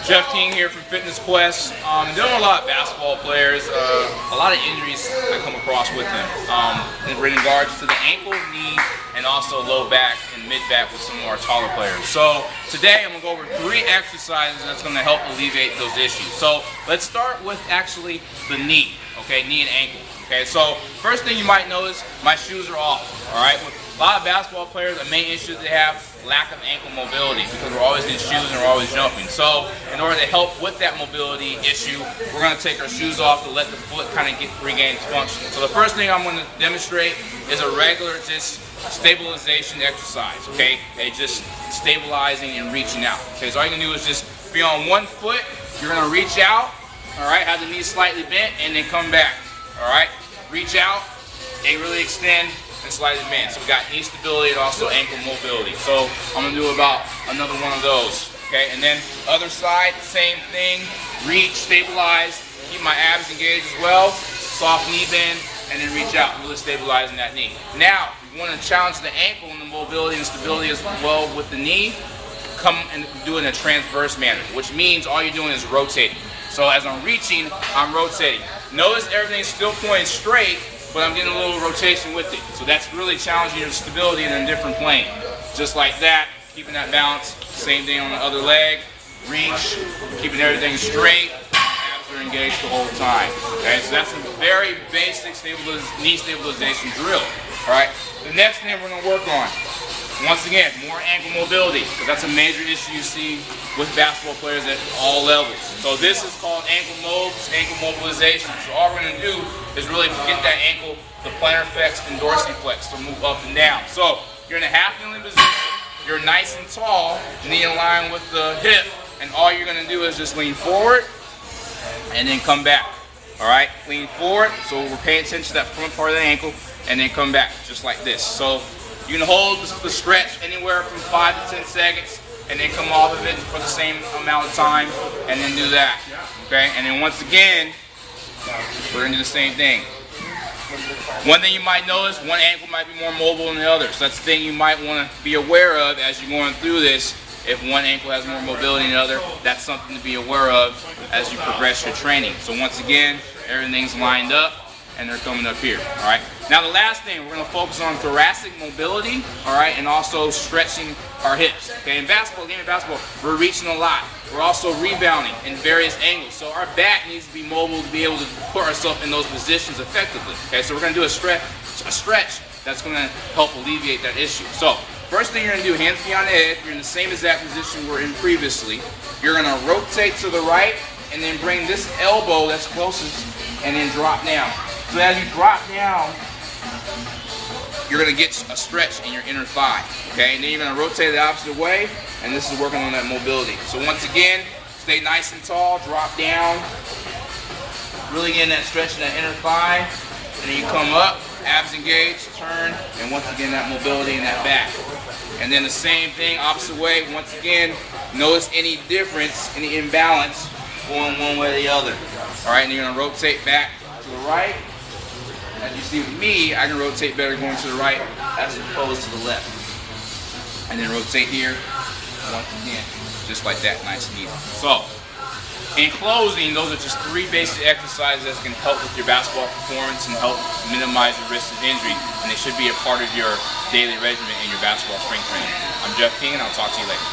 Jeff King here from Fitness Quest. Dealing with a lot of basketball players, a lot of injuries I come across with them in regards to the ankle, knee, and also low back and mid back with some of our taller players. So today I'm going to go over 3 exercises that's going to help alleviate those issues. So let's start with actually the knee, okay, knee and ankle. Okay, so first thing you might notice, my shoes are off, all right? With a lot of basketball players, the main issue they have, lack of ankle mobility because we're always in shoes and we're always jumping. So in order to help with that mobility issue, we're going to take our shoes off to let the foot kind of regain its function. So the first thing I'm going to demonstrate is a regular just stabilization exercise, okay? Just stabilizing and reaching out. Okay, so all you can do is just be on one foot, you're going to reach out, all right, have the knees slightly bent, and then come back. All right, reach out, and really extend, and slightly bend. So we got knee stability and also ankle mobility. So I'm gonna do about another one of those. Okay, and then other side, same thing. Reach, stabilize, keep my abs engaged as well. Soft knee bend, and then reach out, really stabilizing that knee. Now, if you want to challenge the ankle and the mobility and stability as well with the knee, come and do it in a transverse manner, which means all you're doing is rotating. So as I'm reaching, I'm rotating. Notice everything's still pointing straight, but I'm getting a little rotation with it. So that's really challenging your stability in a different plane. Just like that, keeping that balance. Same thing on the other leg. Reach, keeping everything straight. Abs are engaged the whole time. Okay, so that's a very basic knee stabilization drill. All right. The next thing we're going to work on, once again, more ankle mobility, because that's a major issue you see with basketball players at all levels. So this is called ankle mobilization. So all we're going to do is really get that ankle, the plantar flex and dorsiflex, to move up and down. So you're in a half kneeling position, you're nice and tall, knee in line with the hip, and all you're going to do is just lean forward and then come back. All right, lean forward, so we're paying attention to that front part of the ankle, and then come back, just like this. So you can hold the stretch anywhere from 5 to 10 seconds, and then come off of it for the same amount of time, and then do that. Okay, and then once again, we're gonna do the same thing. One thing you might notice, one ankle might be more mobile than the other. So that's the thing you might want to be aware of as you're going through this. If one ankle has more mobility than the other, that's something to be aware of as you progress your training. So once again, everything's lined up, and they're coming up here, all right? Now the last thing, we're gonna focus on thoracic mobility, all right, and also stretching our hips, okay? In basketball, game of basketball, we're reaching a lot. We're also rebounding in various angles, so our back needs to be mobile to be able to put ourselves in those positions effectively, okay? So we're gonna do a stretch that's gonna help alleviate that issue. So first thing you're gonna do, hands behind the head, you're in the same exact position we're in previously. You're gonna rotate to the right, and then bring this elbow that's closest, and then drop down. So as you drop down, you're going to get a stretch in your inner thigh, okay? And then you're going to rotate the opposite way, and this is working on that mobility. So once again, stay nice and tall, drop down, really getting that stretch in that inner thigh, and then you come up, abs engaged, turn, and once again that mobility in that back. And then the same thing, opposite way, once again, notice any difference, any imbalance going one way or the other. All right, and you're going to rotate back to the right. As you see with me, I can rotate better going to the right as opposed to the left. And then rotate here, once again, just like that, nice and easy. So, in closing, those are just 3 basic exercises that can help with your basketball performance and help minimize your risk of injury, and they should be a part of your daily regimen in your basketball strength training. I'm Jeff King, and I'll talk to you later.